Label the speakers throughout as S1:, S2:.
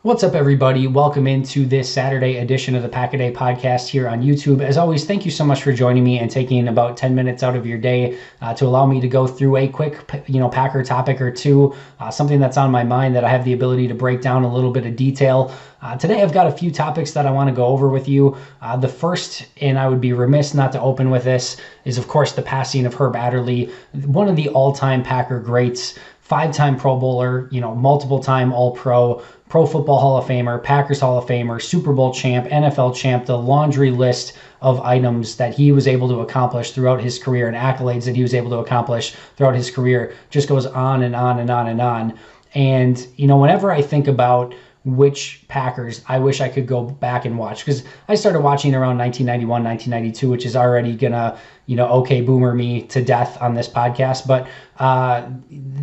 S1: What's up, everybody? Welcome into this Saturday edition of the Pack a Day podcast here on YouTube. As always, thank you so much for joining me and taking about 10 minutes out of your day to allow me to go through a quick, Packer topic or two, something that's on my mind that I have the ability to break down a little bit of detail. Today, I've got a few topics that I want to go over with you. The first, and I would be remiss not to open with this, is of course the passing of Herb Adderley, one of the all-time Packer greats, 5-time Pro Bowler, multiple-time All-Pro, Pro Football Hall of Famer, Packers Hall of Famer, Super Bowl champ, NFL champ, the laundry list of items that he was able to accomplish throughout his career and accolades that he was able to accomplish throughout his career just goes on and on and on and on. And, whenever I think about which Packers I wish I could go back and watch, because I started watching around 1991, 1992, which is already gonna, okay boomer me to death on this podcast, but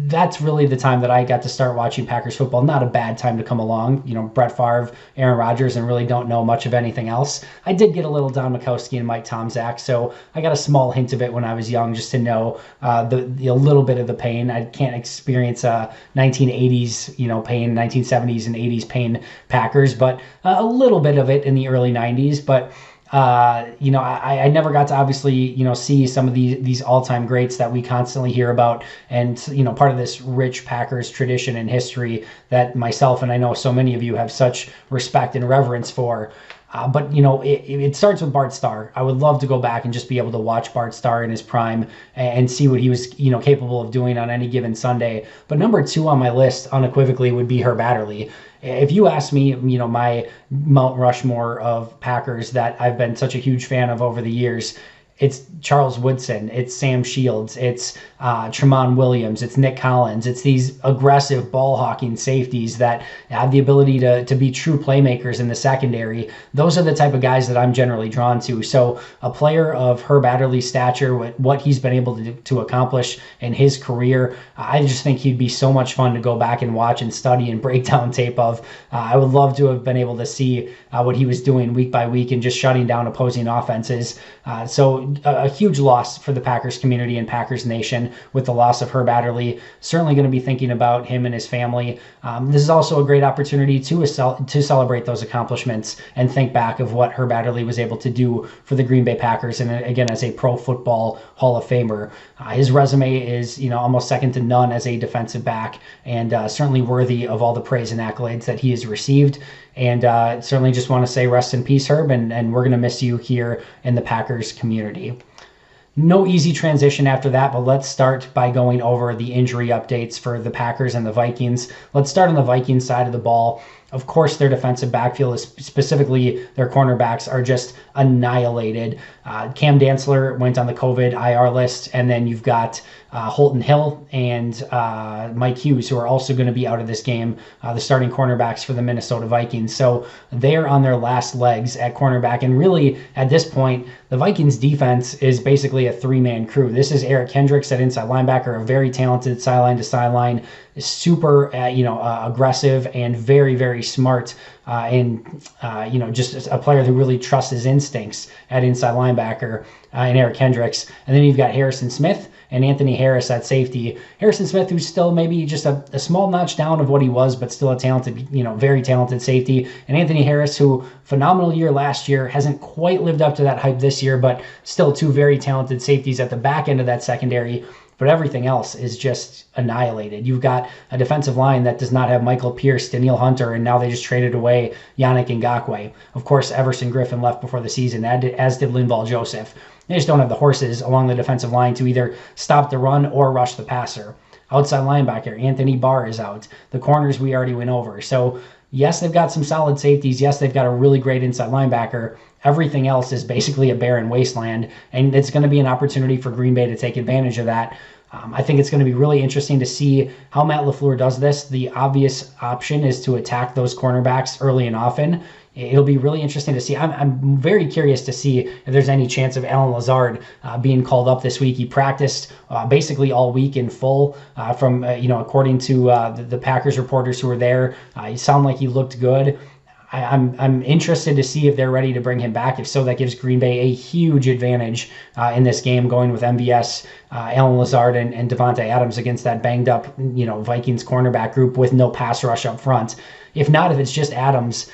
S1: that's really the time that I got to start watching Packers football. Not a bad time to come along, Brett Favre, Aaron Rodgers, and really don't know much of anything else. I did get a little Don Majkowski and Mike Tomczak, so I got a small hint of it when I was young, just to know a little bit of the pain. I can't experience 1980s, pain, 1970s and 80s pain Packers, but a little bit of it in the early 90s, but I never got to obviously, see some of these all-time greats that we constantly hear about, and, part of this rich Packers tradition and history that myself and I know so many of you have such respect and reverence for. But it starts with Bart Starr. I would love to go back and just be able to watch Bart Starr in his prime and see what he was, capable of doing on any given Sunday. But number 2 on my list, unequivocally, would be Herb Adderley. If you ask me, my Mount Rushmore of Packers that I've been such a huge fan of over the years, it's Charles Woodson, it's Sam Shields, it's Tramon Williams, it's Nick Collins. It's these aggressive ball-hawking safeties that have the ability to be true playmakers in the secondary. Those are the type of guys that I'm generally drawn to. So a player of Herb Adderley's stature, what he's been able to accomplish in his career, I just think he'd be so much fun to go back and watch and study and break down tape of. I would love to have been able to see what he was doing week by week and just shutting down opposing offenses. So a huge loss for the Packers community and Packers Nation with the loss of Herb Adderley. Certainly going to be thinking about him and his family. This is also a great opportunity to celebrate those accomplishments and think back of what Herb Adderley was able to do for the Green Bay Packers, and again, as a Pro Football Hall of Famer. His resume is almost second to none as a defensive back, and certainly worthy of all the praise and accolades that he has received. And certainly just want to say rest in peace, Herb, and we're going to miss you here in the Packers community. No easy transition after that, but let's start by going over the injury updates for the Packers and the Vikings. Let's start on the Vikings side of the ball. Of course, their defensive backfield, specifically their cornerbacks, are just annihilated. Cam Dantzler went on the COVID IR list, and then you've got Holton Hill and Mike Hughes, who are also going to be out of this game, the starting cornerbacks for the Minnesota Vikings. So they're on their last legs at cornerback, and really, at this point, the Vikings defense is basically a 3-man crew. This is Eric Kendricks at inside linebacker, a very talented sideline-to-sideline, super, aggressive and very, very smart, and just a player who really trusts his instincts at inside linebacker, in Eric Kendricks. And then you've got Harrison Smith and Anthony Harris at safety. Harrison Smith, who's still maybe just a small notch down of what he was, but still a talented, very talented safety. And Anthony Harris, who phenomenal year last year, hasn't quite lived up to that hype this year, but still 2 very talented safeties at the back end of that secondary. But everything else is just annihilated. You've got a defensive line that does not have Michael Pierce, Danielle Hunter, and now they just traded away Yannick Ngakoue. Of course, Everson Griffin left before the season, as did Linval Joseph. They just don't have the horses along the defensive line to either stop the run or rush the passer. Outside linebacker, Anthony Barr is out. The corners we already went over. So yes, they've got some solid safeties. Yes, they've got a really great inside linebacker. Everything else is basically a barren wasteland, and it's going to be an opportunity for Green Bay to take advantage of that. I think it's going to be really interesting to see how Matt LaFleur does this. The obvious option is to attack those cornerbacks early and often. It'll be really interesting to see. I'm very curious to see if there's any chance of Alan Lazard being called up this week. He practiced basically all week in full from, according to the Packers reporters who were there. He sounded like he looked good. I'm interested to see if they're ready to bring him back. If so, that gives Green Bay a huge advantage in this game, going with MVS, Alan Lazard, and Devontae Adams against that banged up, Vikings cornerback group with no pass rush up front. If not, if it's just Adams,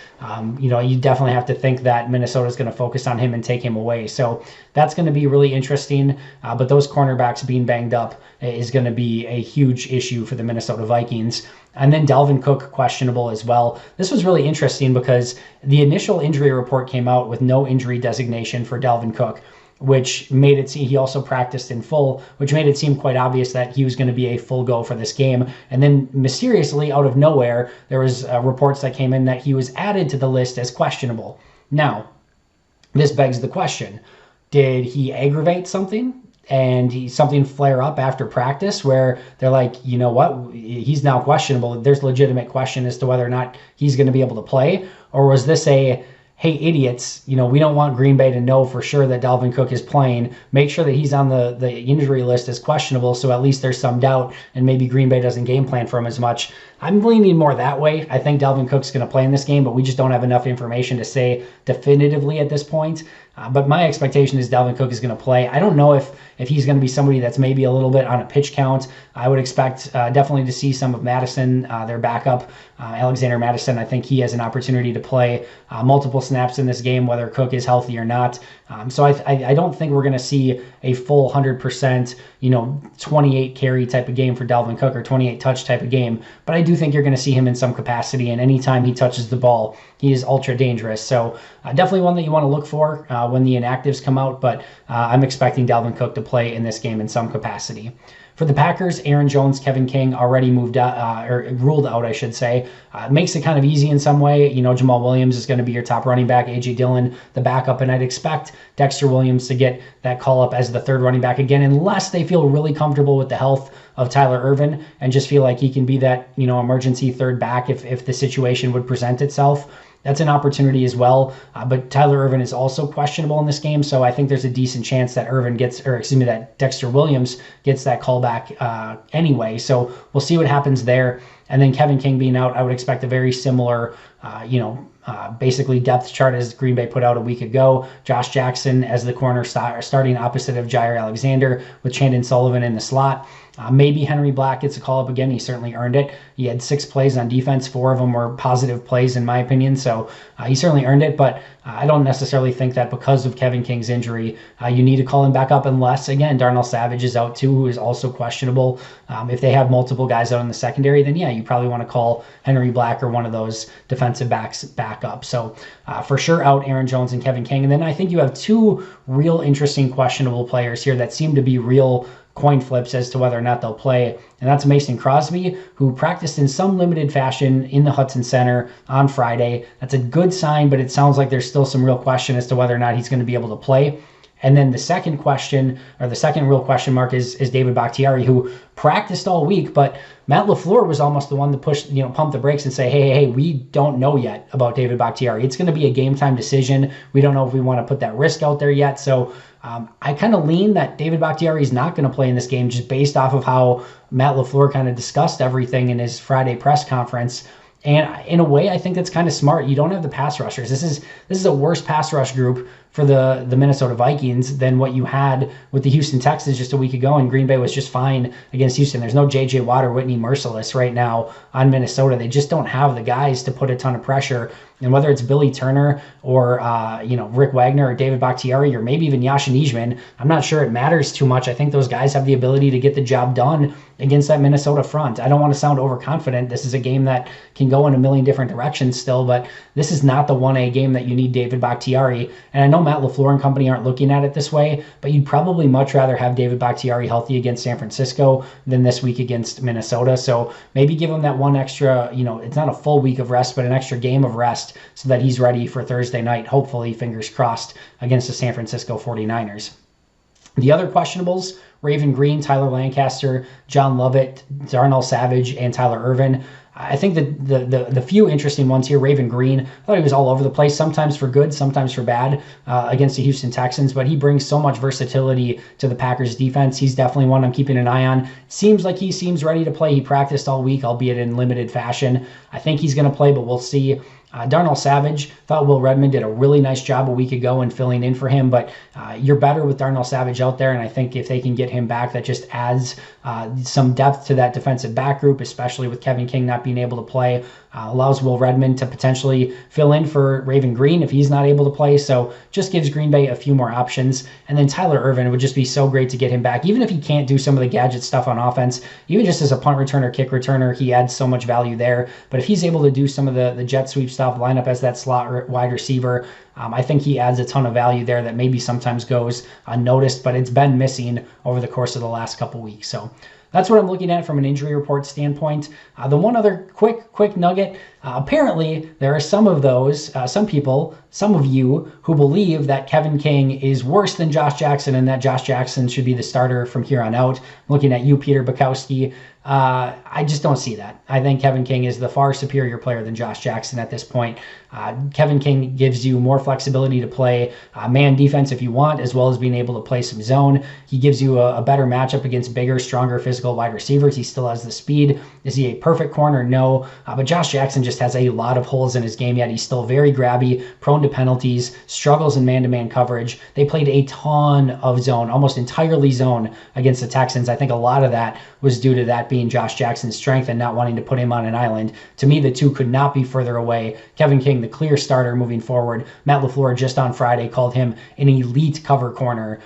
S1: you definitely have to think that Minnesota is going to focus on him and take him away. So that's going to be really interesting. But those cornerbacks being banged up is going to be a huge issue for the Minnesota Vikings. And then Dalvin Cook questionable as well. This was really interesting because the initial injury report came out with no injury designation for Dalvin Cook, which made it seem he also practiced in full, which made it seem quite obvious that he was going to be a full go for this game. And then mysteriously, out of nowhere, there was reports that came in that he was added to the list as questionable. Now, this begs the question, did he aggravate something? And something flare up after practice where they're like, you know what, he's now questionable. There's legitimate question as to whether or not he's going to be able to play. Or was this a, hey, idiots, we don't want Green Bay to know for sure that Dalvin Cook is playing. Make sure that he's on the injury list as questionable, so at least there's some doubt, and maybe Green Bay doesn't game plan for him as much. I'm leaning more that way. I think Dalvin Cook's going to play in this game, but we just don't have enough information to say definitively at this point. But my expectation is Dalvin Cook is going to play. I don't know if he's going to be somebody that's maybe a little bit on a pitch count. I would expect definitely to see some of Madison, their backup, Alexander Madison. I think he has an opportunity to play multiple snaps in this game, whether Cook is healthy or not. So I don't think we're going to see a full 100%, 28 carry type of game for Dalvin Cook or 28 touch type of game. But I do think you're going to see him in some capacity, and anytime he touches the ball, he is ultra dangerous. So definitely one that you want to look for when the inactives come out, but I'm expecting Dalvin Cook to play in this game in some capacity. For the Packers, Aaron Jones, Kevin King already moved out, or ruled out, I should say. Makes it kind of easy in some way. Jamal Williams is going to be your top running back, A.J. Dillon, the backup, and I'd expect Dexter Williams to get that call up as the third running back again, unless they feel really comfortable with the health of Tyler Ervin and just feel like he can be that, emergency third back if the situation would present itself. That's an opportunity as well. But Tyler Ervin is also questionable in this game, so I think there's a decent chance that that Dexter Williams gets that call back anyway. So we'll see what happens there. And then Kevin King being out, I would expect a very similar, basically depth chart as Green Bay put out a week ago. Josh Jackson as the corner starting opposite of Jair Alexander with Chandon Sullivan in the slot. Maybe Henry Black gets a call up again. He certainly earned it. He had 6 plays on defense. 4 of them were positive plays, in my opinion. So he certainly earned it. But I don't necessarily think that because of Kevin King's injury, you need to call him back up unless, again, Darnell Savage is out too, who is also questionable. If they have multiple guys out in the secondary, then yeah, you probably want to call Henry Black or one of those defensive backs back up. So for sure out Aaron Jones and Kevin King. And then I think you have 2 real interesting questionable players here that seem to be real coin flips as to whether or not they'll play, and that's Mason Crosby, who practiced in some limited fashion in the Hudson Center on Friday. That's a good sign, but it sounds like there's still some real question as to whether or not he's going to be able to play. And then the second question, or the second real question mark, is David Bakhtiari, who practiced all week, but Matt LaFleur was almost the one to push, pump the brakes and say, hey, we don't know yet about David Bakhtiari. It's going to be a game time decision. We don't know if we want to put that risk out there yet. So I kind of lean that David Bakhtiari is not going to play in this game just based off of how Matt LaFleur kind of discussed everything in his Friday press conference. And in a way, I think that's kind of smart. You don't have the pass rushers. This is a worse pass rush group for the Minnesota Vikings than what you had with the Houston Texans just a week ago, and Green Bay was just fine against Houston. There's no J.J. Watt or Whitney Merciless right now on Minnesota. They just don't have the guys to put a ton of pressure. And whether it's Billy Turner or Rick Wagner or David Bakhtiari or maybe even Yashin Nijman, I'm not sure it matters too much. I think those guys have the ability to get the job done against that Minnesota front. I don't want to sound overconfident. This is a game that can go in a million different directions still, but this is not the 1A game that you need David Bakhtiari. And I know Matt LaFleur and company aren't looking at it this way, but you'd probably much rather have David Bakhtiari healthy against San Francisco than this week against Minnesota. So maybe give him that one extra, it's not a full week of rest, but an extra game of rest so that he's ready for Thursday night, hopefully, fingers crossed, against the San Francisco 49ers. The other questionables, Raven Green, Tyler Lancaster, John Lovett, Darnell Savage, and Tyler Ervin. I think that the few interesting ones here, Raven Green, I thought he was all over the place, sometimes for good, sometimes for bad against the Houston Texans, but he brings so much versatility to the Packers defense. He's definitely one I'm keeping an eye on. Seems like he seems ready to play. He practiced all week, albeit in limited fashion. I think he's going to play, but we'll see. Darnell Savage, thought Will Redmond did a really nice job a week ago in filling in for him, but you're better with Darnell Savage out there, and I think if they can get him back, that just adds some depth to that defensive back group, especially with Kevin King not being able to play. Allows Will Redmond to potentially fill in for Raven Green if he's not able to play, so just gives Green Bay a few more options. And then Tyler Ervin, would just be so great to get him back, even if he can't do some of the gadget stuff on offense, even just as a punt returner, kick returner, he adds so much value there. But if he's able to do some of the jet sweep stuff, line up as that slot wide receiver, I think he adds a ton of value there that maybe sometimes goes unnoticed, but it's been missing over the course of the last couple weeks. So that's what I'm looking at from an injury report standpoint. The one other quick nugget, apparently there are some of those, some people, some of you who believe that Kevin King is worse than Josh Jackson and that Josh Jackson should be the starter from here on out. I'm looking at you, Peter Bukowski. I just don't see that. I think Kevin King is the far superior player than Josh Jackson at this point. Kevin King gives you more flexibility to play man defense if you want, as well as being able to play some zone. He gives you a better matchup against bigger, stronger physical wide receivers. He still has the speed. Is he a perfect corner? No. But Josh Jackson just has a lot of holes in his game yet. He's still very grabby, prone to penalties, struggles in man-to-man coverage. They played a ton of zone, almost entirely zone against the Texans. I think a lot of that was due to that being Josh Jackson's strength and not wanting to put him on an island. To me, the two could not be further away. Kevin King, the clear starter moving forward. Matt LaFleur just on Friday called him an elite cover corner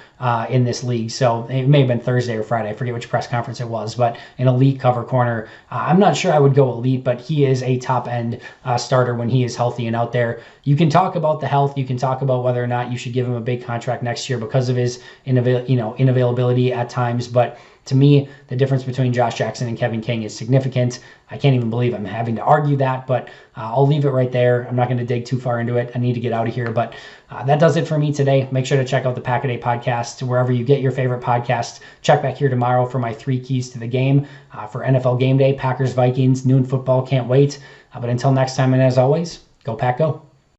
S1: in this league. So it may have been Thursday or Friday. I forget which press conference it was, but an elite cover corner. I'm not sure I would go elite, but he is a top-end starter when he is healthy and out there. You can talk about the health. You can talk about whether or not you should give him a big contract next year because of his inavailability at times, but to me, the difference between Josh Jackson and Kevin King is significant. I can't even believe I'm having to argue that, but I'll leave it right there. I'm not going to dig too far into it. I need to get out of here, but that does it for me today. Make sure to check out the Pack-A-Day podcast wherever you get your favorite podcasts. Check back here tomorrow for my 3 keys to the game for NFL Game Day, Packers, Vikings, noon football. Can't wait. But until next time, and as always, go Pack Go.